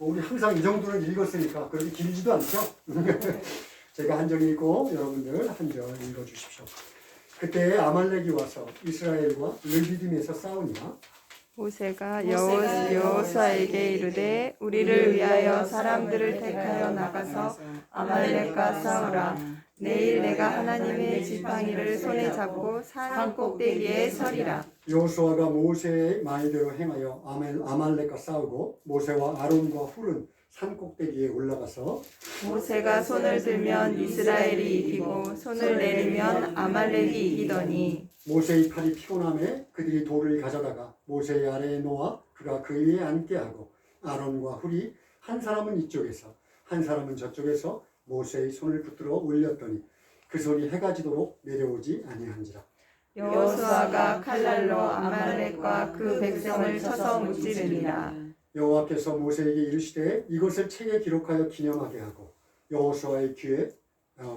우리 항상 이 정도는 읽었으니까 그렇게 길지도 않죠? 제가 한 절 읽고 여러분들 한 절 읽어주십시오. 그때 아말렉이 와서 이스라엘과 르비딤에서 싸우니라. 모세가 여호수아에게 이르되 우리를 위하여 사람들을 택하여 나가서 아말렉과 싸우라. 내일 내가 하나님의 지팡이를 손에 잡고 산 꼭대기에 서리라. 여호수아가 모세의 말대로 행하여 아말렉과 싸우고 모세와 아론과 훌은 산 꼭대기에 올라가서 모세가 손을 들면 이스라엘이 이기고 손을 내리면 아말렉이 이기더니 모세의 팔이 피곤함에 그들이 돌을 가져다가 모세의 아래에 놓아 그가 그 위에 앉게 하고 아론과 훌이 한 사람은 이쪽에서 한 사람은 저쪽에서 모세의 손을 붙들어 올렸더니 그 손이 해가 지도록 내려오지 아니한지라. 여호수아가 칼날로 아말렉과 그 백성을 쳐서 무찌르니라. 여호와께서 모세에게 이르시되 이것을 책에 기록하여 기념하게 하고 여호수아의 귀에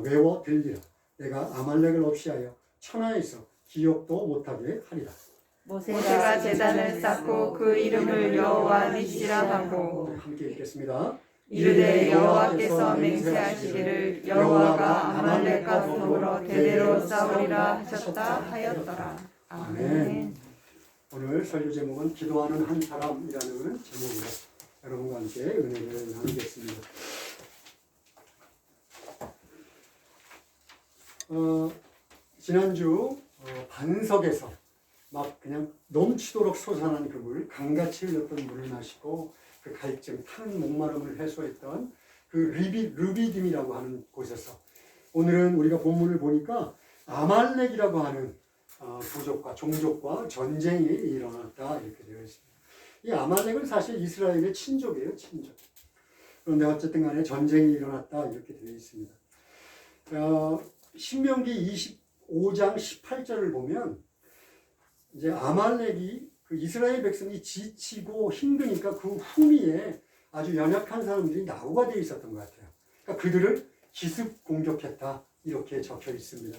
외워 들리라. 내가 아말렉을 없이하여 천하에서 기억도 못하게 하리라. 모세가 제단을 쌓고 그 이름을 여호와 니시라 하고 함께 읽겠습니다. 이르되 여호와께서 맹세하시기를 여호와가 아말렉과 더불어 대대로 싸우리라 하셨다 하였더라. 아멘. 오늘 설교 제목은 기도하는 한 사람이라는 제목으로 여러분과 함께 은혜를 나누겠습니다. 지난주 반석에서 막 그냥 넘치도록 솟아난 그 물, 강같이 흘렸던 물을 마시고 그 갈증, 타는 목마름을 해소했던 그 르비딤이라고 하는 곳에서 오늘은 우리가 본문을 보니까 아말렉이라고 하는 부족과 종족과 전쟁이 일어났다 이렇게 되어 있습니다. 이 아말렉은 사실 이스라엘의 친족이에요, 친족. 그런데 어쨌든 간에 전쟁이 일어났다 이렇게 되어 있습니다. 신명기 25장 18절을 보면 이제 아말렉이 그 이스라엘 백성이 지치고 힘드니까 그 후미에 아주 연약한 사람들이 낙오가 되어 있었던 것 같아요. 그러니까 그들을 기습 공격했다 이렇게 적혀 있습니다.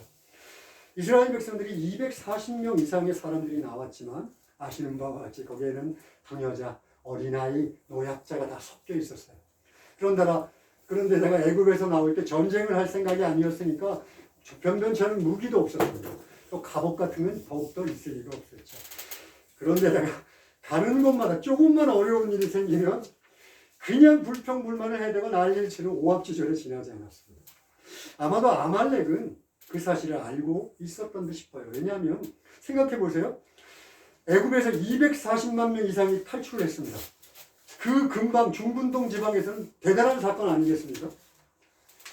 이스라엘 백성들이 240명 이상의 사람들이 나왔지만 아시는 바와 같이 거기에는 부녀자, 어린아이, 노약자가 다 섞여 있었어요. 그런데다가 애굽에서 나올 때 전쟁을 할 생각이 아니었으니까 변변치 않은 무기도 없었어요. 또 갑옷 같은 건 더욱더 있을 리가 없었죠. 그런데다가 가는 곳마다 조금만 어려운 일이 생기면 그냥 불평불만을 해대고 난리를 치는 오합지졸에 지나지 않았습니다. 아마도 아말렉은 그 사실을 알고 있었던 듯 싶어요. 왜냐하면 생각해 보세요. 애굽에서 240만 명 이상이 탈출했습니다. 그 근방 중분동 지방에서는 대단한 사건 아니겠습니까?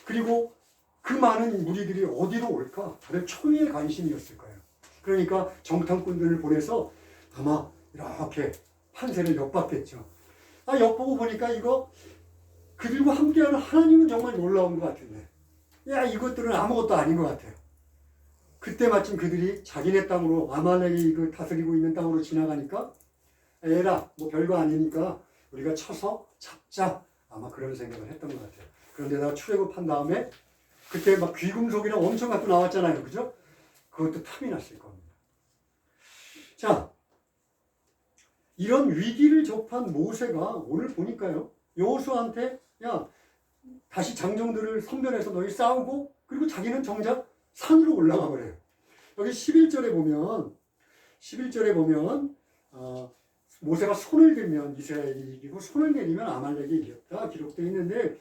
그리고 그 많은 무리들이 어디로 올까? 다들 초유의 관심이었을 거예요. 그러니까 정탐꾼들을 보내서 아마 이렇게 판세를 엿봤겠죠. 엿보고 보니까 이거 그들과 함께하는 하나님은 정말 놀라운 것 같은데 야 이것들은 아무것도 아닌 것 같아요. 그때 마침 그들이 자기네 땅으로 아말렉이 그 다스리고 있는 땅으로 지나가니까 에라 뭐 별거 아니니까 우리가 쳐서 잡자 아마 그런 생각을 했던 것 같아요. 그런데다가 출애굽한 다음에 그때 막 귀금속이랑 엄청 갖고 나왔잖아요. 그죠? 그것도 탐이 났을 겁니다. 자, 이런 위기를 접한 모세가 오늘 보니까요. 여호수아한테 야 다시 장정들을 선별해서 너희 싸우고 그리고 자기는 정작 산으로 올라가 버려요. 여기 11절에 보면 모세가 손을 들면 이스라엘이 이기고 손을 내리면 아말렉이 이겼다 기록되어 있는데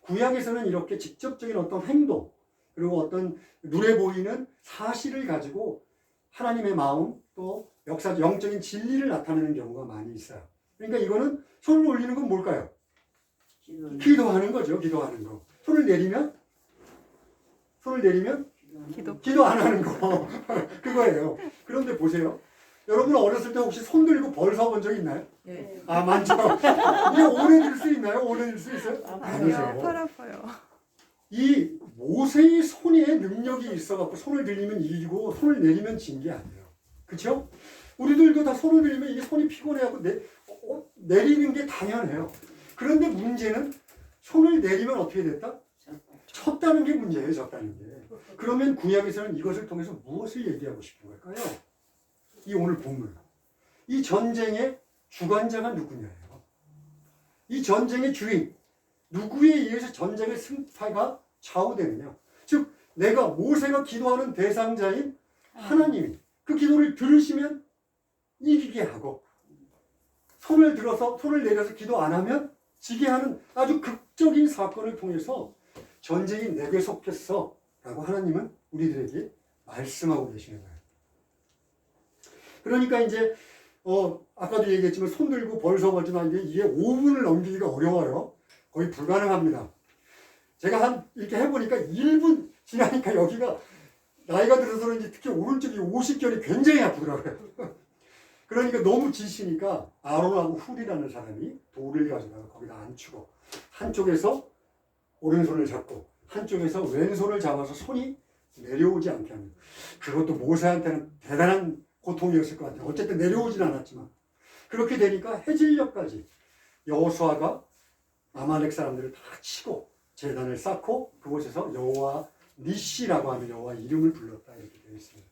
구약에서는 이렇게 직접적인 어떤 행동 그리고 어떤 눈에 보이는 사실을 가지고 하나님의 마음 또 영적인 진리를 나타내는 경우가 많이 있어요. 그러니까 이거는 손을 올리는 건 뭘까요? 기도하는 거죠. 기도하는 거. 손을 내리면 기도 안 하는 거. 그거예요. 그런데 보세요. 여러분 어렸을 때 혹시 손 들고 벌 서본 적 있나요? 네. 많죠. 이게 오래 들 수 있나요? 오래 들 수 있어요? 아니요. 팔 아파요. 이 모세의 손에 능력이 있어갖고 손을 들리면 이기고 손을 내리면 진 게 아니에요. 그렇죠? 우리들도 다 손을 들리면 이게 손이 피곤해갖고 내리는 게 당연해요. 그런데 문제는 손을 내리면 어떻게 됐다? 쳤다는 게 문제예요. 졌다는 게. 그러면 구약에서는 이것을 통해서 무엇을 얘기하고 싶은 걸까요? 이 오늘 본문. 이 전쟁의 주관자가 누구냐예요. 이 전쟁의 주인, 누구에 의해서 전쟁의 승패가 좌우되느냐. 즉 내가 모세가 기도하는 대상자인 하나님이 그 기도를 들으시면 이기게 하고 손을 내려서 기도 안 하면 지게 하는 아주 극적인 사건을 통해서 전쟁이 내게 속했어 라고 하나님은 우리들에게 말씀하고 계시는 거예요. 그러니까 이제 아까도 얘기했지만 손 들고 벌서거지만 이게 5분을 넘기기가 어려워요. 거의 불가능합니다. 제가 이렇게 해보니까 1분 지나니까 여기가 나이가 들어서 그런지 특히 오른쪽이 50결이 굉장히 아프더라고요. 그러니까 너무 지시니까 아론하고 훌이라는 사람이 돌을 가져다가 거기다 앉히고 한쪽에서 오른손을 잡고 한쪽에서 왼손을 잡아서 손이 내려오지 않게 합니다. 그것도 모세한테는 대단한 고통이었을 것 같아요. 어쨌든 내려오진 않았지만 그렇게 되니까 해질녘까지 여호수아가 아말렉 사람들을 다 치고 제단을 쌓고 그곳에서 여호와 니시라고 하는 여호와 이름을 불렀다 이렇게 되어 있습니다.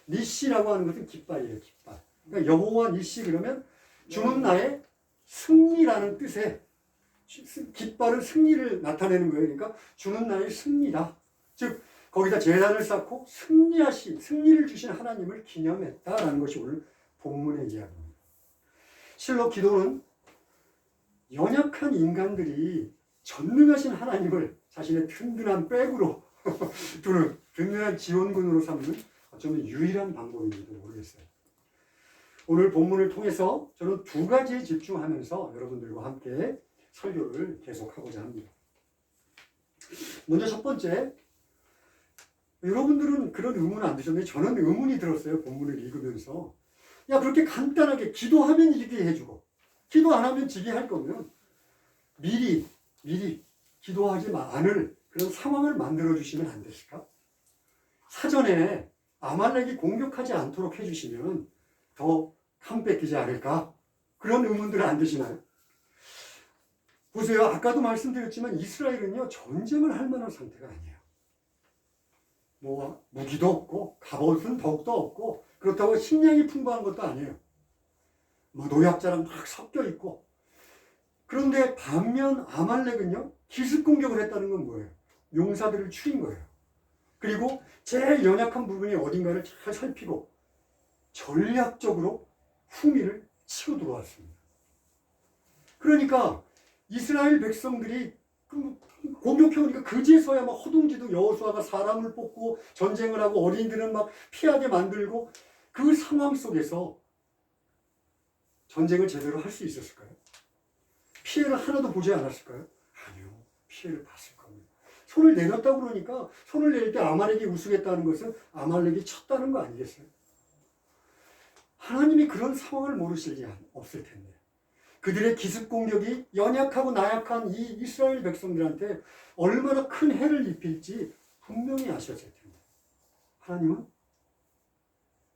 니시라고 하는 것은 깃발이에요. 깃발. 그러니까 여호와 니시 그러면 주는 나의 승리라는 뜻의 깃발은 승리를 나타내는 거예요. 그러니까 주는 나의 승리다. 즉 거기다 제단을 쌓고 승리를 주신 하나님을 기념했다라는 것이 오늘 본문의 이야기입니다. 실로 기도는 연약한 인간들이 전능하신 하나님을 자신의 든든한 백으로 두는 든든한 지원군으로 삼는 어쩌면 유일한 방법인지도 모르겠어요. 오늘 본문을 통해서 저는 두 가지에 집중하면서 여러분들과 함께 설교를 계속하고자 합니다. 먼저 첫 번째, 여러분들은 그런 의문 안 드셨나요? 저는 의문이 들었어요. 본문을 읽으면서. 야, 그렇게 간단하게 기도하면 이기게 해주고 기도 안 하면 지게 할 거면 미리 기도하지 않을 그런 상황을 만들어 주시면 안 됐을까? 사전에 아말렉이 공격하지 않도록 해주시면 더 칸 뺏기지 않을까? 그런 의문들 안 드시나요? 보세요. 아까도 말씀드렸지만 이스라엘은요 전쟁을 할 만한 상태가 아니에요. 뭐 무기도 없고 갑옷은 더욱더 없고 그렇다고 식량이 풍부한 것도 아니에요. 뭐 노약자랑 막 섞여 있고. 그런데 반면 아말렉은요 기습 공격을 했다는 건 뭐예요? 용사들을 추린 거예요. 그리고 제일 연약한 부분이 어딘가를 잘 살피고 전략적으로 후미를 치고 들어왔습니다. 그러니까 이스라엘 백성들이 공격해오니까 그제서야 막 허둥지둥 여호수아가 사람을 뽑고 전쟁을 하고 어린이들은 막 피하게 만들고 그 상황 속에서 전쟁을 제대로 할 수 있었을까요? 피해를 하나도 보지 않았을까요? 아니요. 피해를 봤을 겁니다. 손을 내렸다고 그러니까 손을 내릴 때 아말렉이 우승했다는 것은 아말렉이 쳤다는 거 아니겠어요? 하나님이 그런 상황을 모르실 리 없을 텐데 그들의 기습 공격이 연약하고 나약한 이 이스라엘 백성들한테 얼마나 큰 해를 입힐지 분명히 아셨을 텐데 하나님은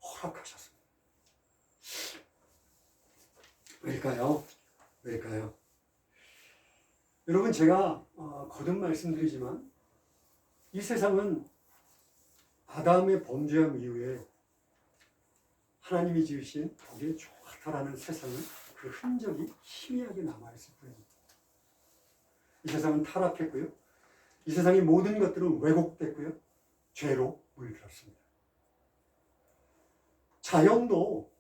허락하셨습니다. 왜일까요? 여러분 제가 거듭 말씀드리지만 이 세상은 아담의 범죄함 이후에 하나님이 지으신 보기에 좋다라는 세상은 그 흔적이 희미하게 남아있을 뿐입니다. 이 세상은 타락했고요. 이 세상의 모든 것들은 왜곡됐고요. 죄로 물들었습니다. 자연도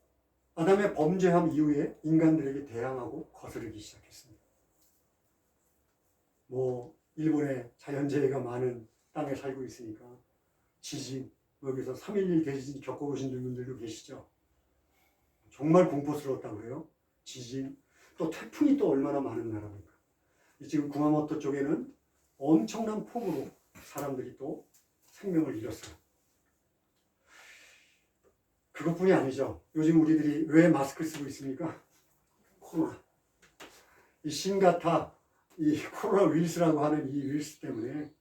아담의 범죄함 이후에 인간들에게 대항하고 거스르기 시작했습니다. 일본에 자연재해가 많은 땅에 살고 있으니까 지진, 여기서 3.11 대지진 겪어보신 분들도 계시죠? 정말 공포스러웠다고 그래요. 지진, 또 태풍이 또 얼마나 많은 나라입니까? 지금 구마모토 쪽에는 엄청난 폭우로 사람들이 또 생명을 잃었어요. 그것뿐이 아니죠. 요즘 우리들이 왜 마스크 쓰고 있습니까? 코로나. 이 신가타, 이 코로나 위르스라고 하는 이 위르스 때문에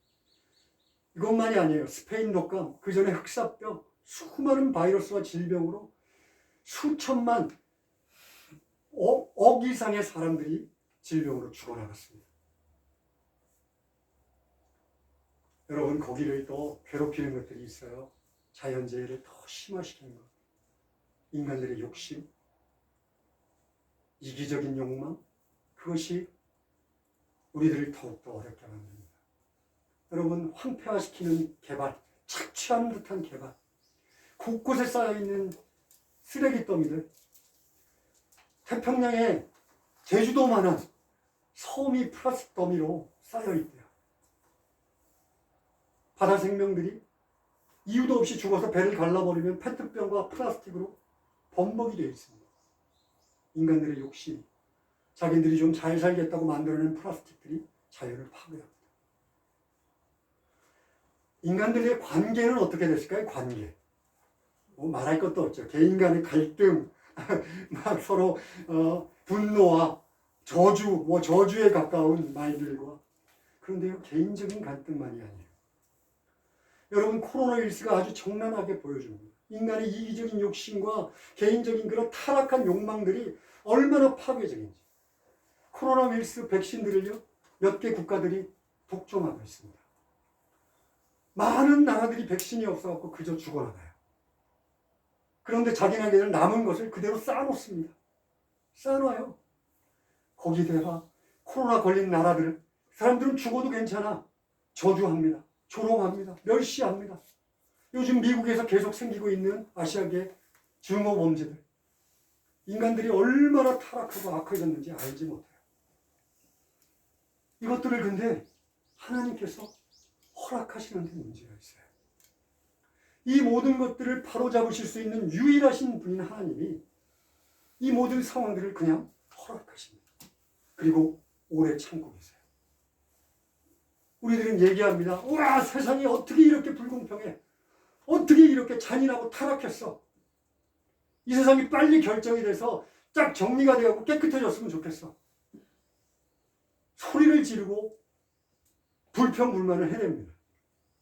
이것만이 아니에요. 스페인 독감, 그 전에 흑사병, 수많은 바이러스와 질병으로 수천만, 억 이상의 사람들이 질병으로 죽어나갔습니다. 여러분 거기를 또 괴롭히는 것들이 있어요. 자연재해를 더 심화시키는 것. 인간들의 욕심, 이기적인 욕망, 그것이 우리들을 더욱더 어렵게 만듭니다. 여러분, 황폐화시키는 개발, 착취하는 듯한 개발, 곳곳에 쌓여있는 쓰레기 더미들, 태평양에 제주도만한 섬이 플라스틱 더미로 쌓여있대요. 바다 생명들이 이유도 없이 죽어서 배를 갈라버리면 페트병과 플라스틱으로 범벅이 되어 있습니다. 인간들의 욕심, 자기들이 좀 잘 살겠다고 만들어낸 플라스틱들이 자연을 파괴합니다. 인간들의 관계는 어떻게 됐을까요? 관계. 뭐 말할 것도 없죠. 개인 간의 갈등, 막 서로 분노와 저주, 저주에 가까운 말들과. 그런데요, 개인적인 갈등만이 아니에요. 여러분, 코로나19가 아주 적나라하게 보여줍니다. 인간의 이기적인 욕심과 개인적인 그런 타락한 욕망들이 얼마나 파괴적인지. 코로나19 백신들을요, 몇 개 국가들이 독점하고 있습니다. 많은 나라들이 백신이 없어갖고 그저 죽어나가요. 그런데 자기네들은 남은 것을 그대로 쌓아놓습니다. 쌓아놔요. 거기다가 코로나 걸린 나라들, 사람들은 죽어도 괜찮아. 저주합니다. 조롱합니다. 멸시합니다. 요즘 미국에서 계속 생기고 있는 아시아계 증오 범죄들. 인간들이 얼마나 타락하고 악해졌는지 알지 못해요. 이것들을 근데 하나님께서 허락하시는 데 문제가 있어요. 이 모든 것들을 바로잡으실 수 있는 유일하신 분인 하나님이 이 모든 상황들을 그냥 허락하십니다. 그리고 오래 참고 계세요. 우리들은 얘기합니다. 와, 세상이 어떻게 이렇게 불공평해? 어떻게 이렇게 잔인하고 타락했어? 이 세상이 빨리 결정이 돼서 딱 정리가 되고 깨끗해졌으면 좋겠어. 소리를 지르고 불평불만을 해냅니다.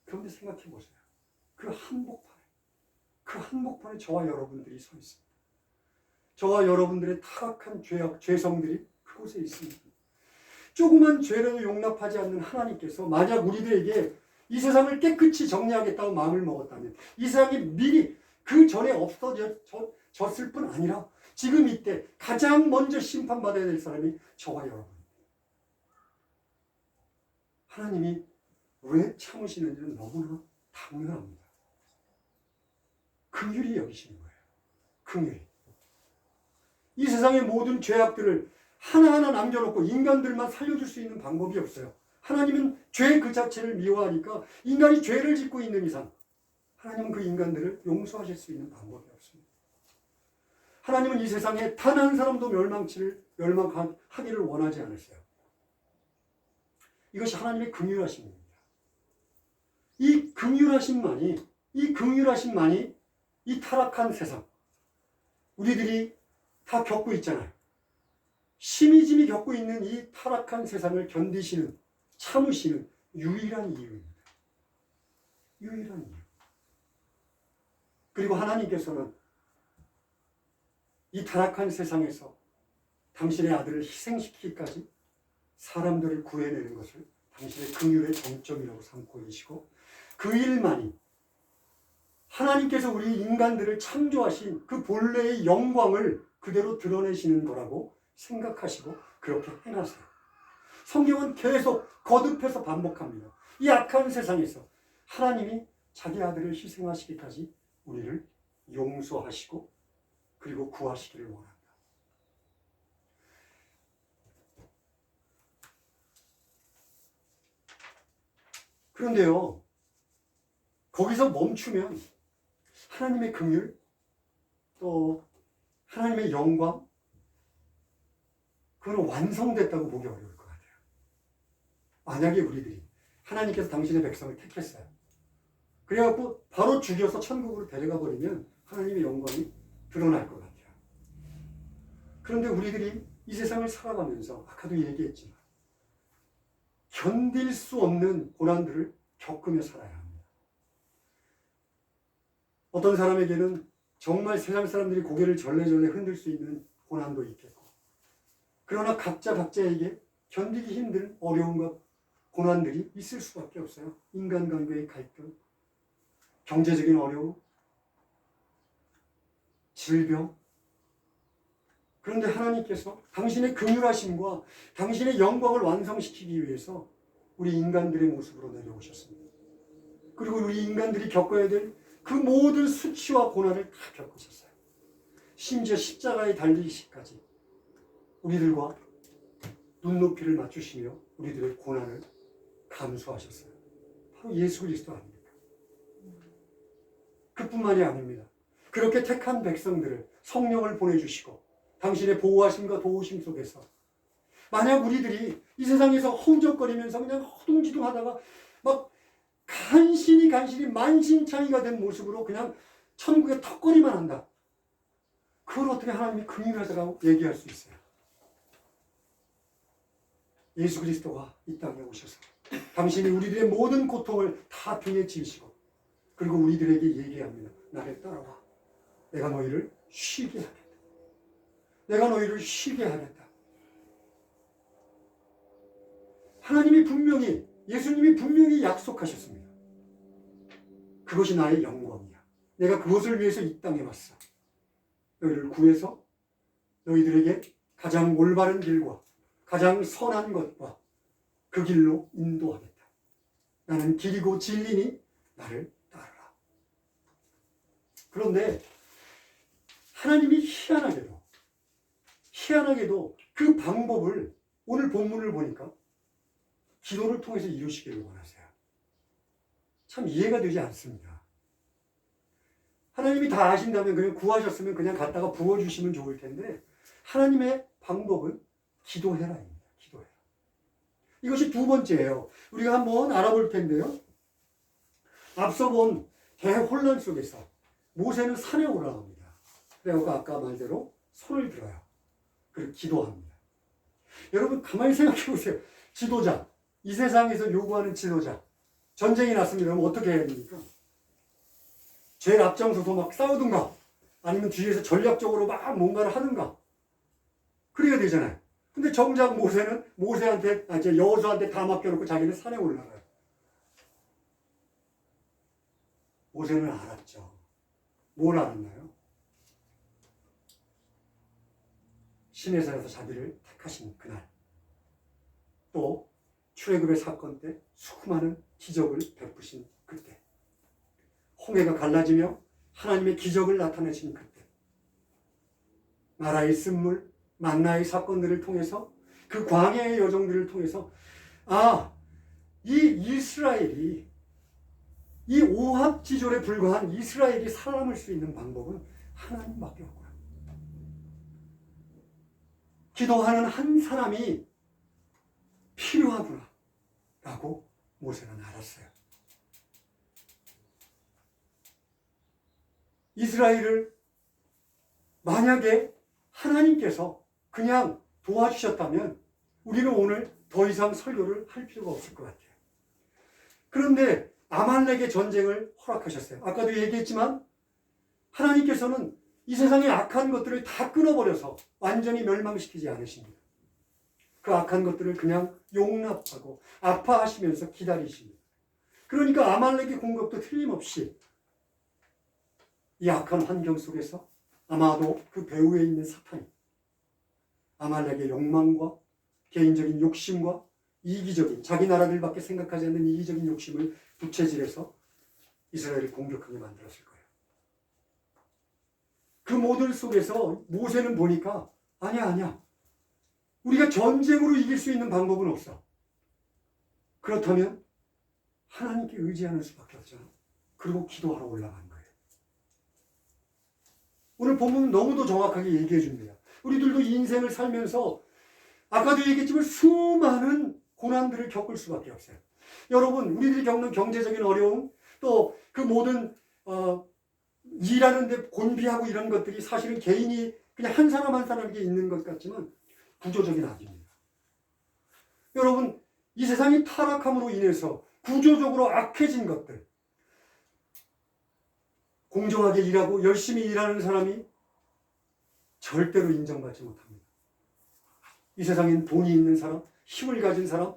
그런데 생각해 보세요. 그 한복판에 저와 여러분들이 서 있습니다. 저와 여러분들의 타락한 죄성들이 그곳에 있습니다. 조그만 죄라도 용납하지 않는 하나님께서 만약 우리들에게 이 세상을 깨끗이 정리하겠다고 마음을 먹었다면 이 세상이 미리 그 전에 없어졌을 뿐 아니라 지금 이때 가장 먼저 심판받아야 될 사람이 저와 여러분입니다. 하나님이 왜 참으시는지는 너무나 당연합니다. 긍휼히 여기시는 거예요. 긍휼히. 이 세상의 모든 죄악들을 하나하나 남겨놓고 인간들만 살려줄 수 있는 방법이 없어요. 하나님은 죄 그 자체를 미워하니까 인간이 죄를 짓고 있는 이상 하나님은 그 인간들을 용서하실 수 있는 방법이 없습니다. 하나님은 이 세상에 단 한 사람도 멸망하기를 원하지 않으세요. 이것이 하나님의 긍휼하심입니다. 이 긍휼하심만이 이 타락한 세상 우리들이 다 겪고 있잖아요. 심히짐이 겪고 있는 이 타락한 세상을 견디시는, 참으시는 유일한 이유입니다. 유일한 이유. 그리고 하나님께서는 이 타락한 세상에서 당신의 아들을 희생시키기까지 사람들을 구해내는 것을 당신의 긍휼의 정점이라고 삼고 계시고 그 일만이 하나님께서 우리 인간들을 창조하신 그 본래의 영광을 그대로 드러내시는 거라고 생각하시고 그렇게 해놨어요. 성경은 계속 거듭해서 반복합니다. 이 악한 세상에서 하나님이 자기 아들을 희생하시기까지 우리를 용서하시고 그리고 구하시기를 원합니다. 그런데요, 거기서 멈추면 하나님의 긍휼, 또 하나님의 영광, 그건 완성됐다고 보기 어려울 것 같아요. 만약에 우리들이 하나님께서 당신의 백성을 택했어요. 그래갖고 바로 죽여서 천국으로 데려가 버리면 하나님의 영광이 드러날 것 같아요. 그런데 우리들이 이 세상을 살아가면서 아까도 얘기했지만 견딜 수 없는 고난들을 겪으며 살아야 합니다. 어떤 사람에게는 정말 세상 사람들이 고개를 절레절레 흔들 수 있는 고난도 있겠고 그러나 각자에게 견디기 힘든 어려움과 고난들이 있을 수밖에 없어요. 인간관계의 갈등, 경제적인 어려움, 질병, 그런데 하나님께서 당신의 긍휼하심과 당신의 영광을 완성시키기 위해서 우리 인간들의 모습으로 내려오셨습니다. 그리고 우리 인간들이 겪어야 될 그 모든 수치와 고난을 다 겪으셨어요. 심지어 십자가에 달리시기까지 우리들과 눈높이를 맞추시며 우리들의 고난을 감수하셨어요. 바로 예수 그리스도 아닙니까? 그뿐만이 아닙니다. 그렇게 택한 백성들을 성령을 보내주시고 당신의 보호하심과 도우심 속에서 만약 우리들이 이 세상에서 허우적거리면서 그냥 허둥지둥하다가 막 간신히 만신창이가 된 모습으로 그냥 천국의 턱걸이만 한다. 그걸 어떻게 하나님이 긍휼하다고 얘기할 수 있어요? 예수 그리스도가 이 땅에 오셔서 당신이 우리들의 모든 고통을 다 등에 지으시고 그리고 우리들에게 얘기합니다. 나를 따라와. 내가 너희를 쉬게 하겠다. 내가 너희를 쉬게 하겠다. 예수님이 분명히 약속하셨습니다. 그것이 나의 영광이야. 내가 그것을 위해서 이 땅에 왔어. 너희를 구해서 너희들에게 가장 올바른 길과 가장 선한 것과 그 길로 인도하겠다. 나는 길이고 진리니 나를 따르라. 그런데 하나님이 희한하게도 그 방법을 오늘 본문을 보니까 기도를 통해서 이루시기를 원하세요. 참 이해가 되지 않습니다. 하나님이 다 아신다면 그냥 구하셨으면 그냥 갖다가 부어주시면 좋을 텐데 하나님의 방법은 기도해라입니다. 기도해라. 이것이 두 번째예요. 우리가 한번 알아볼 텐데요. 앞서 본 대혼란 속에서 모세는 산에 올라갑니다. 그래서 아까 말대로 손을 들어요. 그리고 기도합니다. 여러분 가만히 생각해 보세요. 지도자, 이 세상에서 요구하는 지도자, 전쟁이 났습니다. 그럼 어떻게 해야 됩니까? 제일 앞장서서 막 싸우든가 아니면 뒤에서 전략적으로 막 뭔가를 하든가 그래야 되잖아요. 근데 정작 모세는 여호수아한테 다 맡겨놓고 자기는 산에 올라가요. 모세는 알았죠. 뭘 알았나요? 시내산에서 자기를 택하신 그날, 또 출애굽의 사건 때 수많은 기적을 베푸신 그때, 홍해가 갈라지며 하나님의 기적을 나타내신 그때, 마라의 쓴물, 만나의 사건들을 통해서 그 광야의 여정들을 통해서 이 이스라엘이 이 오합지졸에 불과한 이스라엘이 살아남을 수 있는 방법은 하나님밖에 없구나. 기도하는 한 사람이 필요하구나 라고 모세는 알았어요. 이스라엘을 만약에 하나님께서 그냥 도와주셨다면 우리는 오늘 더 이상 설교를 할 필요가 없을 것 같아요. 그런데 아말렉의 전쟁을 허락하셨어요. 아까도 얘기했지만 하나님께서는 이 세상의 악한 것들을 다 끊어버려서 완전히 멸망시키지 않으십니다. 그 악한 것들을 그냥 용납하고 아파하시면서 기다리십니다. 그러니까 아말렉의 공격도 틀림없이 이 악한 환경 속에서 아마도 그 배후에 있는 사탄이 아말렉의 욕망과 개인적인 욕심과 이기적인 자기 나라들밖에 생각하지 않는 이기적인 욕심을 부채질해서 이스라엘을 공격하게 만들었을 거예요. 그 모든 속에서 모세는 보니까 아니야. 우리가 전쟁으로 이길 수 있는 방법은 없어. 그렇다면 하나님께 의지하는 수밖에 없잖아. 그리고 기도하러 올라간 거예요. 오늘 본문은 너무도 정확하게 얘기해 줍니다. 우리들도 인생을 살면서 아까도 얘기했지만 수많은 고난들을 겪을 수밖에 없어요. 여러분, 우리들이 겪는 경제적인 어려움, 또 그 모든 일하는데 곤비하고 이런 것들이 사실은 개인이 그냥 한 사람 한 사람에게 있는 것 같지만 구조적인 악입니다. 여러분, 이 세상이 타락함으로 인해서 구조적으로 악해진 것들, 공정하게 일하고 열심히 일하는 사람이 절대로 인정받지 못합니다. 이 세상엔 돈이 있는 사람, 힘을 가진 사람,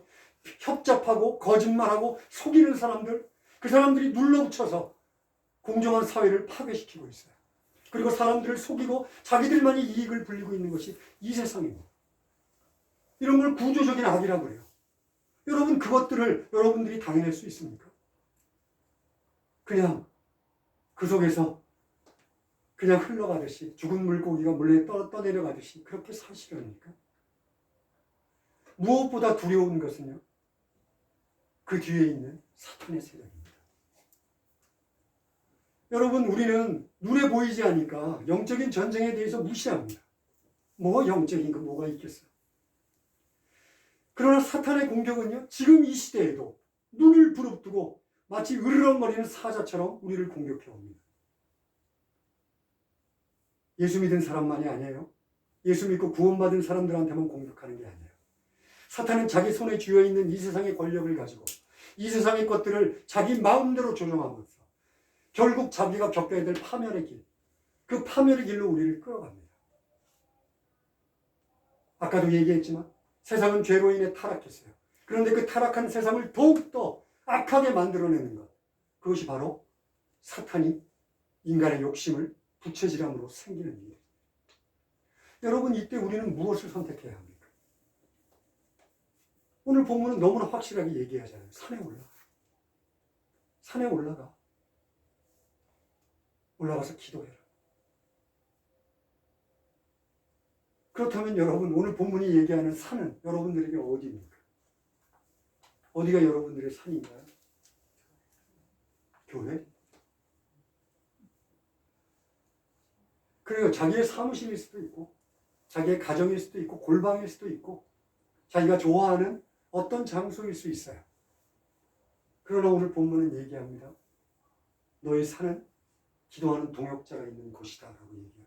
협잡하고 거짓말하고 속이는 사람들, 그 사람들이 눌러붙여서 공정한 사회를 파괴시키고 있어요. 그리고 사람들을 속이고 자기들만이 이익을 불리고 있는 것이 이 세상입니다. 이런 걸 구조적인 악이라고 그래요. 여러분, 그것들을 여러분들이 당해낼 수 있습니까? 그냥 그 속에서 그냥 흘러가듯이, 죽은 물고기가 물에 떠내려가듯이 그렇게 사시려니까? 무엇보다 두려운 것은요, 그 뒤에 있는 사탄의 세력입니다. 여러분, 우리는 눈에 보이지 않으니까 영적인 전쟁에 대해서 무시합니다. 뭐 영적인 거 뭐가 있겠어. 그러나 사탄의 공격은요, 지금 이 시대에도 눈을 부릅뜨고 마치 으르렁거리는 사자처럼 우리를 공격해 옵니다. 예수 믿은 사람만이 아니에요. 예수 믿고 구원받은 사람들한테만 공격하는 게 아니에요. 사탄은 자기 손에 쥐어있는 이 세상의 권력을 가지고 이 세상의 것들을 자기 마음대로 조종하면서 결국 자기가 겪어야 될 파멸의 길, 그 파멸의 길로 우리를 끌어갑니다. 아까도 얘기했지만 세상은 죄로 인해 타락했어요. 그런데 그 타락한 세상을 더욱더 악하게 만들어내는 것, 그것이 바로 사탄이 인간의 욕심을 부채질함으로 생기는 일이에요. 여러분, 이때 우리는 무엇을 선택해야 합니까? 오늘 본문은 너무나 확실하게 얘기하잖아요. 산에 올라가. 산에 올라가. 올라가서 기도해라. 그렇다면 여러분, 오늘 본문이 얘기하는 산은 여러분들에게 어디입니까? 어디가 여러분들의 산인가요? 교회? 그래요. 자기의 사무실일 수도 있고, 자기의 가정일 수도 있고, 골방일 수도 있고, 자기가 좋아하는 어떤 장소일 수 있어요. 그러나 오늘 본문은 얘기합니다. 너의 산은 기도하는 동역자가 있는 곳이다 라고 얘기합니다.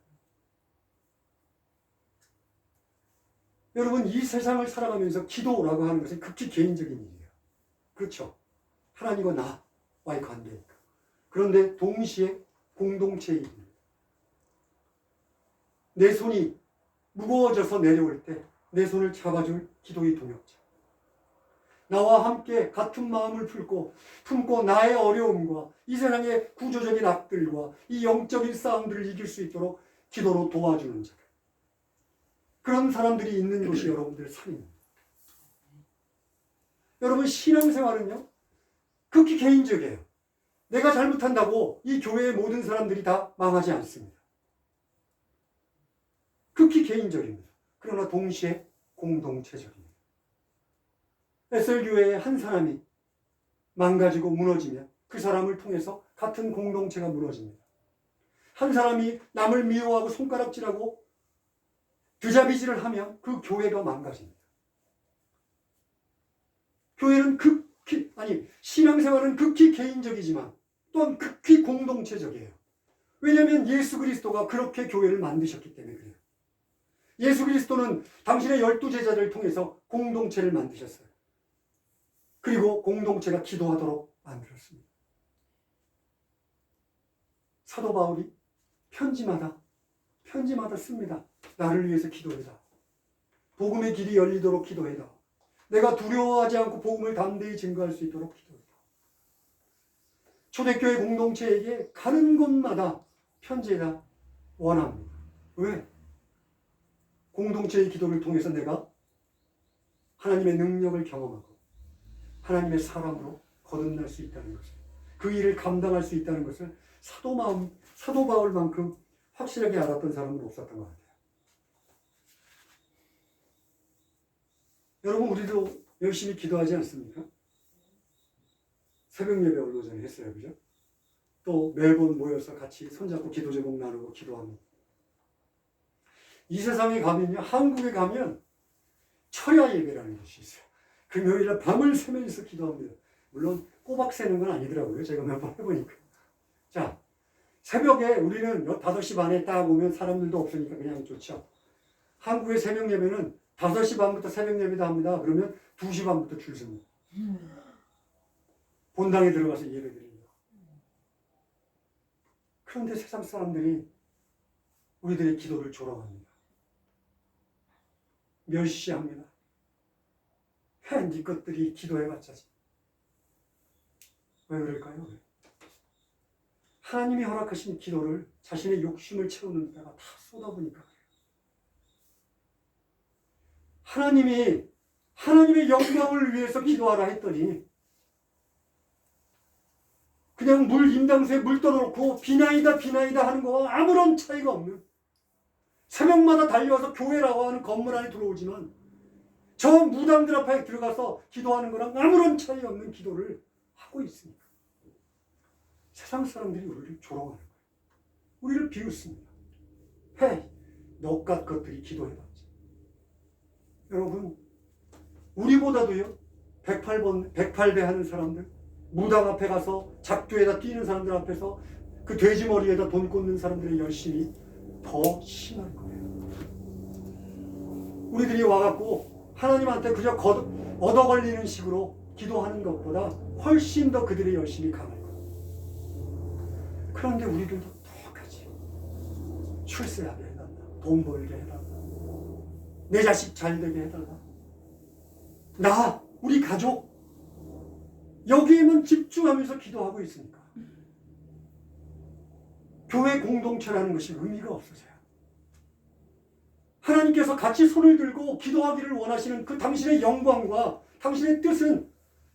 여러분, 이 세상을 살아가면서 기도라고 하는 것은 극히 개인적인 일이에요. 그렇죠? 하나님과 나와의 관계니까. 그런데 동시에 공동체의 일입니다. 내 손이 무거워져서 내려올 때 내 손을 잡아줄 기도의 동역자. 나와 함께 같은 마음을 품고 나의 어려움과 이 세상의 구조적인 악들과 이 영적인 싸움들을 이길 수 있도록 기도로 도와주는 자. 그런 사람들이 있는 곳이 여러분들의 산입니다. 여러분, 신앙생활은요, 극히 개인적이에요. 내가 잘못한다고 이 교회의 모든 사람들이 다 망하지 않습니다. 극히 개인적입니다. 그러나 동시에 공동체적입니다. 에셀교회의 한 사람이 망가지고 무너지면 그 사람을 통해서 같은 공동체가 무너집니다. 한 사람이 남을 미워하고 손가락질하고 드자비질을 하면 그 교회가 망가집니다. 교회는 신앙생활은 극히 개인적이지만 또한 극히 공동체적이에요. 왜냐하면 예수 그리스도가 그렇게 교회를 만드셨기 때문에 그래요. 예수 그리스도는 당신의 12제자를 통해서 공동체를 만드셨어요. 그리고 공동체가 기도하도록 만들었습니다. 사도 바울이 편지마다 씁니다. 나를 위해서 기도해라. 복음의 길이 열리도록 기도해라. 내가 두려워하지 않고 복음을 담대히 증거할 수 있도록 기도해라. 초대교회 공동체에게 가는 곳마다 편지해라 원합니다. 왜? 공동체의 기도를 통해서 내가 하나님의 능력을 경험하고 하나님의 사람으로 거듭날 수 있다는 것을, 그 일을 감당할 수 있다는 것을 사도 바울만큼 확실하게 알았던 사람은 없었던 것 같아요. 여러분, 우리도 열심히 기도하지 않습니까? 새벽 예배 얼마 전에 했어요. 그죠? 또 매번 모여서 같이 손잡고 기도 제목 나누고 기도합니다. 이 세상에 가면요, 한국에 가면 철야 예배라는 것이 있어요. 금요일에 밤을 새면서 기도합니다. 물론 꼬박 새는 건 아니더라고요. 제가 몇 번 해보니까. 자, 새벽에 우리는 5시 반에 딱 오면 사람들도 없으니까 그냥 좋죠. 한국의 새벽 예배는 5시 반부터 새벽 예배도 합니다. 그러면 2시 반부터 줄 섭니다. 본당에 들어가서 예배 드립니다. 그런데 세상 사람들이 우리들의 기도를 조롱합니다. 멸시합니다. 네 것들이 기도해봤자지. 왜 그럴까요? 하나님이 허락하신 기도를 자신의 욕심을 채우는 데다가 다 쏟아보니까 하나님의 영광을 위해서 기도하라 했더니 그냥 물 인당수에 물 떠놓고 비나이다 하는 거와 아무런 차이가 없는, 새벽마다 달려와서 교회라고 하는 건물 안에 들어오지만 저 무당들 앞에 들어가서 기도하는 거랑 아무런 차이 없는 기도를 하고 있습니다. 세상 사람들이 우리를 조롱하는 거예요. 우리를 비웃습니다. 헤이, 너깟 것들이 기도해봤지. 여러분, 우리보다도요 108배 하는 사람들, 무당 앞에 가서 작두에다 뛰는 사람들 앞에서 그 돼지머리에다 돈 꽂는 사람들의 열심이 더 심할 거예요. 우리들이 와갖고 하나님한테 그저 얻어 걸리는 식으로 기도하는 것보다 훨씬 더 그들의 열심이 강할 거예요. 그런데 우리들도 똑같이 출세하게 해달라, 돈 벌게 해달라, 내 자식 잘 되게 해달라, 우리 가족 여기에만 집중하면서 기도하고 있으니까 교회 공동체라는 것이 의미가 없어져요. 하나님께서 같이 손을 들고 기도하기를 원하시는 그 당신의 영광과 당신의 뜻은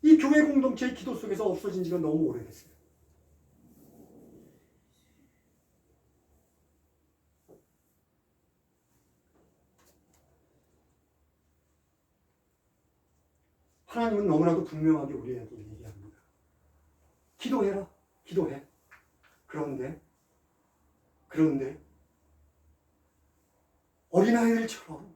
이 교회 공동체의 기도 속에서 없어진 지가 너무 오래됐어요. 하나님은 너무나도 분명하게 우리에게 얘기합니다. 기도해라. 기도해. 그런데 어린아이들처럼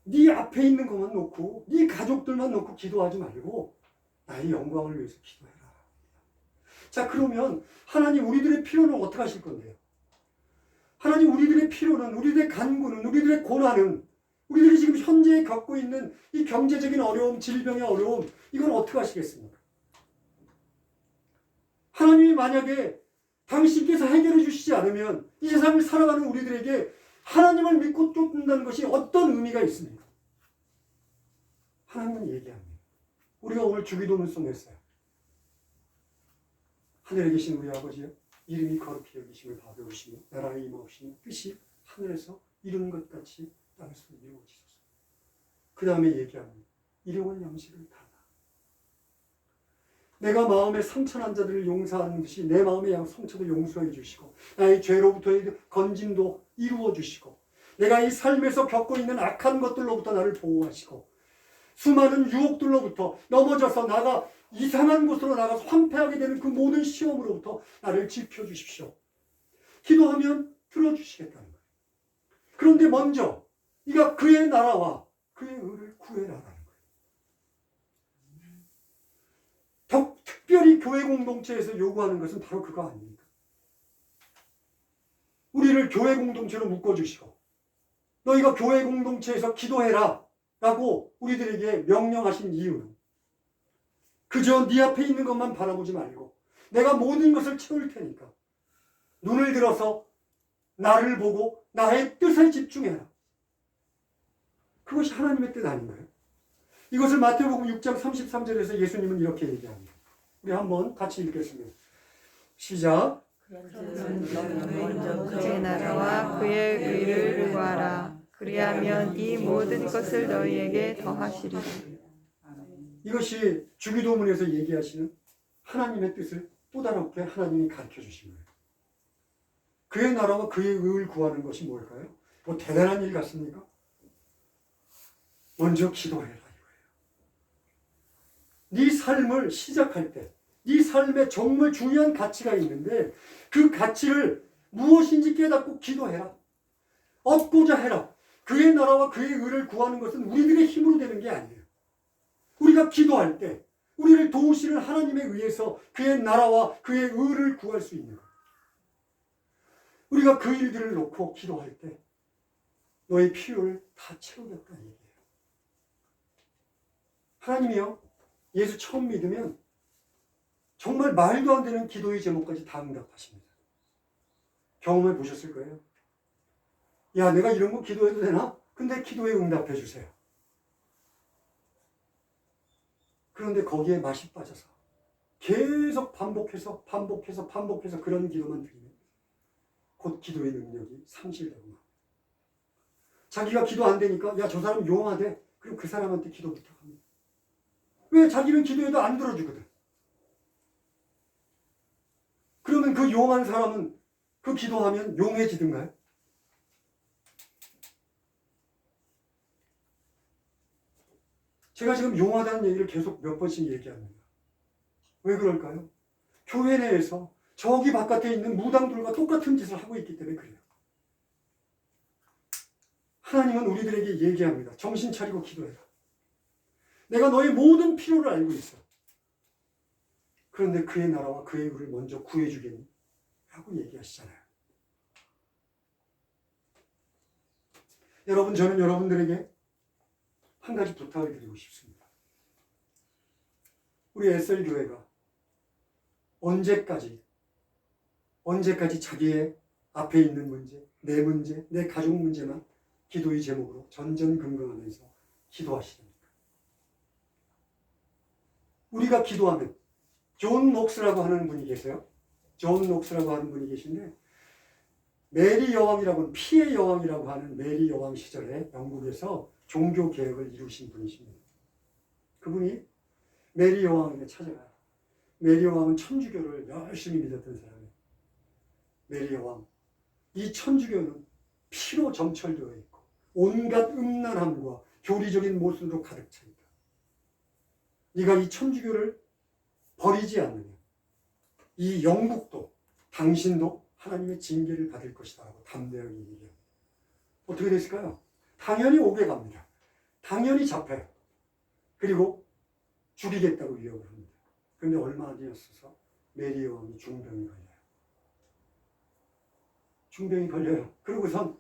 네 앞에 있는 것만 놓고 네 가족들만 놓고 기도하지 말고 나의 영광을 위해서 기도해라. 자, 그러면 하나님 우리들의 필요는 어떻게 하실 건데요? 하나님 우리들의 필요는, 우리들의 간구는, 우리들의 고난은, 우리들이 지금 현재 겪고 있는 이 경제적인 어려움, 질병의 어려움, 이건 어떻게 하시겠습니까? 하나님이 만약에 당신께서 해결해 주시지 않으면 이 세상을 살아가는 우리들에게 하나님을 믿고 쫓는다는 것이 어떤 의미가 있습니까? 하나님은 얘기합니다. 우리가 오늘 주기도문 송했어요. 하늘에 계신 우리 아버지여, 이름이 거룩히 여기심을 받으시며 나라의 임하옵시며 뜻이 하늘에서 이루는 것 같이 땅에서 이루어지소서. 그 다음에 얘기합니다. 일용할 양식을 달라. 내가 마음에 상처난 자들을 용서하는 듯이 내 마음의 상처도 용서해 주시고 나의 죄로부터의 건짐도 이루어 주시고 내가 이 삶에서 겪고 있는 악한 것들로부터 나를 보호하시고 수많은 유혹들로부터 넘어져서 나가 이상한 곳으로 나가서 황폐하게 되는 그 모든 시험으로부터 나를 지켜주십시오. 기도하면 들어주시겠다는 거예요. 그런데 먼저 네가 그의 나라와 그의 의를 구해라라는 거예요. 특별히 교회 공동체에서 요구하는 것은 바로 그거 아닙니까? 우리를 교회 공동체로 묶어주시고 너희가 교회 공동체에서 기도해라 라고 우리들에게 명령하신 이유는 그저 네 앞에 있는 것만 바라보지 말고 내가 모든 것을 채울 테니까 눈을 들어서 나를 보고 나의 뜻에 집중해라. 그것이 하나님의 뜻 아닌가요? 이것을 마태복음 6장 33절에서 예수님은 이렇게 얘기합니다. 우리 한번 같이 읽겠습니다. 시작. 먼저 그의 나라와 그의 의를 구하라. 그리하면 이 모든 것을 너희에게 더하시리라. 이것이 주기도문에서 얘기하시는 하나님의 뜻을 또 다르게 하나님이 가르쳐 주신 거예요. 그의 나라와 그의 의를 구하는 것이 뭘까요? 뭐 대단한 일 같습니까? 먼저 기도해라 이거예요. 네 삶을 시작할 때 네 삶에 정말 중요한 가치가 있는데 그 가치를 무엇인지 깨닫고 기도해라. 얻고자 해라. 그의 나라와 그의 의를 구하는 것은 우리들의 힘으로 되는 게 아니에요. 우리가 기도할 때 우리를 도우시는 하나님에 의해서 그의 나라와 그의 의를 구할 수 있는 거예요. 우리가 그 일들을 놓고 기도할 때 너의 필요를 다 채우겠다는 얘기예요. 하나님이요, 예수 처음 믿으면 정말 말도 안 되는 기도의 제목까지 다 응답하십니다. 경험해 보셨을 거예요. 야, 내가 이런 거 기도해도 되나? 근데 기도에 응답해 주세요. 그런데 거기에 맛이 빠져서 계속 반복해서 그런 기도만 드리면 곧 기도의 능력이 상실되고 막. 자기가 기도 안 되니까 야, 저 사람 용하대. 그럼 그 사람한테 기도 부탁합니다. 왜? 자기는 기도해도 안 들어주거든. 그러면 그 용한 사람은 그 기도하면 용해지든가요? 제가 지금 용하다는 얘기를 계속 몇 번씩 얘기합니다. 왜 그럴까요? 교회 내에서 저기 바깥에 있는 무당들과 똑같은 짓을 하고 있기 때문에 그래요. 하나님은 우리들에게 얘기합니다. 정신 차리고 기도해라. 내가 너의 모든 필요를 알고 있어. 그런데 그의 나라와 그의 의를 먼저 구해주겠니? 라고 얘기하시잖아요. 여러분, 저는 여러분들에게 한 가지 부탁을 드리고 싶습니다. 우리 SL교회가 언제까지 자기의 앞에 있는 문제, 내 가족 문제만 기도의 제목으로 전전긍긍하면서 기도하시렵니까? 우리가 기도하면 존 녹스라고 하는 분이 계세요. 존 녹스라고 하는 분이 계신데 메리 여왕이라고는 피의 여왕이라고 하는 메리 여왕 시절에 영국에서 종교 개혁을 이루신 분이십니다. 그분이 메리 여왕에게 찾아가요. 메리 여왕은 천주교를 열심히 믿었던 사람이에요. 메리 여왕, 이 천주교는 피로 점철되어 있고 온갖 음란함과 교리적인 모순으로 가득 차 있다. 네가 이 천주교를 버리지 않느냐, 이 영국도 당신도 하나님의 징계를 받을 것이다 하고 담대하게 얘기합니다. 어떻게 됐을까요? 당연히 옥에 갑니다. 당연히 잡혀요. 그리고 죽이겠다고 위협을 합니다. 그런데 얼마 안 되었어서 메리 여왕이 중병이 걸려요. 중병이 걸려요. 그러고선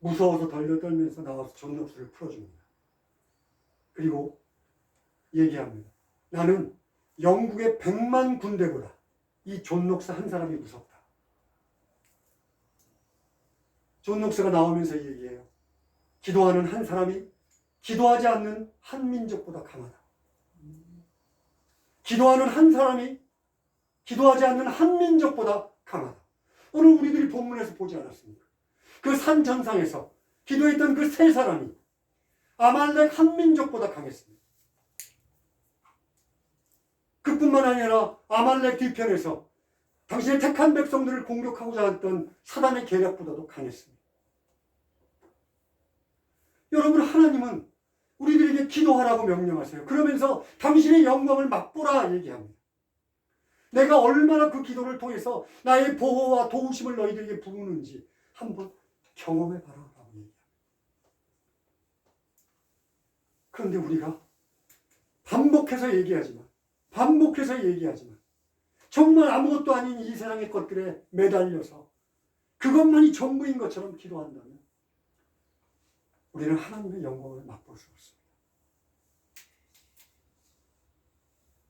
무서워서 덜덜 떨면서 나와서 존 녹스를 풀어줍니다. 그리고 얘기합니다. 나는 영국의 100만 군대보다 이 존 녹스 한 사람이 무섭다. 존 녹스가 나오면서 얘기해요. 기도하는 한 사람이 기도하지 않는 한 민족보다 강하다. 기도하는 한 사람이 기도하지 않는 한 민족보다 강하다. 오늘 우리들이 본문에서 보지 않았습니까? 그 산 정상에서 기도했던 그 세 사람이 아말렉 한 민족보다 강했습니다. 그뿐만 아니라 아말렉 뒤편에서 당신의 택한 백성들을 공격하고자 했던 사단의 계략보다도 강했습니다. 여러분, 하나님은 우리들에게 기도하라고 명령하세요. 그러면서 당신의 영광을 맛보라 얘기합니다. 내가 얼마나 그 기도를 통해서 나의 보호와 도우심을 너희들에게 부르는지 한번 경험해봐라 라고 얘기합니다. 그런데 우리가 반복해서 얘기하지만 정말 아무것도 아닌 이 세상의 것들에 매달려서 그것만이 전부인 것처럼 기도한다면 우리는 하나님의 영광을 맛볼 수 없습니다.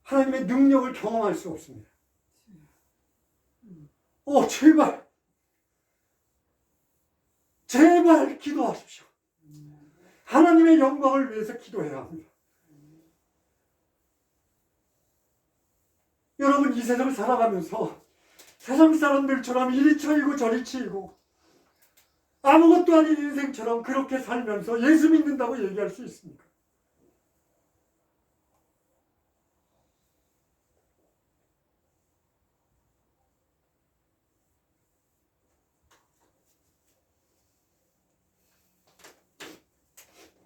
하나님의 능력을 경험할 수 없습니다. 제발 기도하십시오. 하나님의 영광을 위해서 기도해야 합니다. 여러분, 이 세상을 살아가면서 세상 사람들처럼 이리 쳐이고 저리 치이고 아무것도 아닌 인생처럼 그렇게 살면서 예수 믿는다고 얘기할 수 있습니까?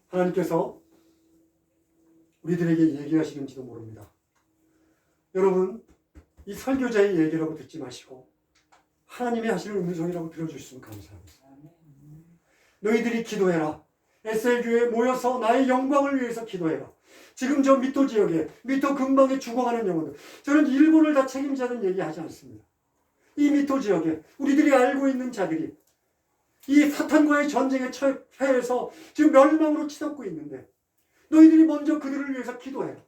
하나님께서 우리들에게 얘기하시는지도 모릅니다. 여러분, 이 설교자의 얘기라고 듣지 마시고 하나님이 하시는 음성이라고 들어주시면 감사합니다. 너희들이 기도해라. SL교회에 모여서 나의 영광을 위해서 기도해라. 지금 저 미토 지역에, 미토 근방에 죽어가는 영혼들, 저는 일본을 다 책임자는 얘기하지 않습니다. 이 미토 지역에 우리들이 알고 있는 자들이 이 사탄과의 전쟁에 처해서 지금 멸망으로 치닫고 있는데 너희들이 먼저 그들을 위해서 기도해라.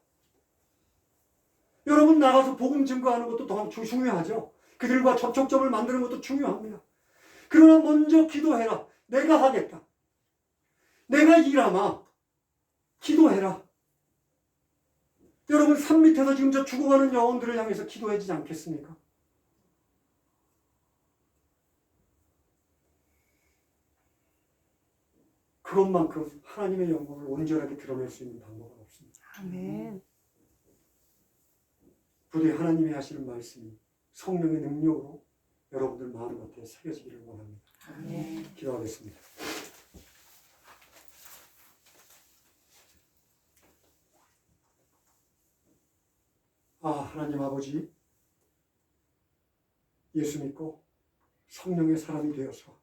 여러분, 나가서 복음 증거하는 것도 더 중요하죠. 그들과 접촉점을 만드는 것도 중요합니다. 그러나 먼저 기도해라. 내가 하겠다. 내가 일하마. 기도해라. 여러분 산 밑에서 지금 저 죽어가는 영혼들을 향해서 기도해야 되지 않겠습니까? 그것만큼 하나님의 영광을 온전하게 드러낼 수 있는 방법은 없습니다. 아멘. 부디 하나님이 하시는 말씀이 성령의 능력으로 여러분들 마음 겉에 새겨지기를 원합니다. 아멘. 기도하겠습니다. 하나님 아버지, 예수 믿고 성령의 사람이 되어서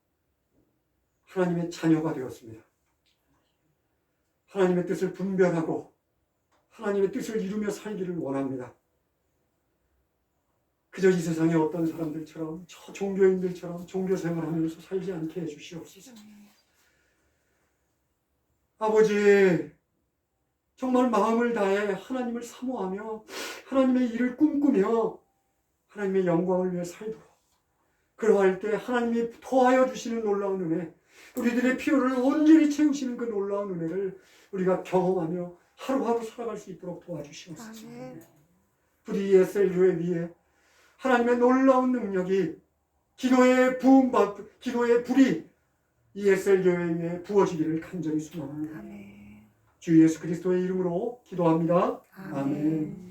하나님의 자녀가 되었습니다. 하나님의 뜻을 분별하고 하나님의 뜻을 이루며 살기를 원합니다. 그저 이 세상의 어떤 사람들처럼 저 종교인들처럼 종교 생활하면서 살지 않게 해주시옵소서. 아버지, 정말 마음을 다해 하나님을 사모하며 하나님의 일을 꿈꾸며 하나님의 영광을 위해 살도록, 그러할 때 하나님이 더하여 주시는 놀라운 은혜, 우리들의 필요를 온전히 채우시는 그 놀라운 은혜를 우리가 경험하며 하루하루 살아갈 수 있도록 도와주시옵소서. 부디 ESL 교회 위에 하나님의 놀라운 능력이 기도의 불이 ESL 교회 위에 부어지기를 간절히 소망합니다. 주 예수 그리스도의 이름으로 기도합니다. 아멘.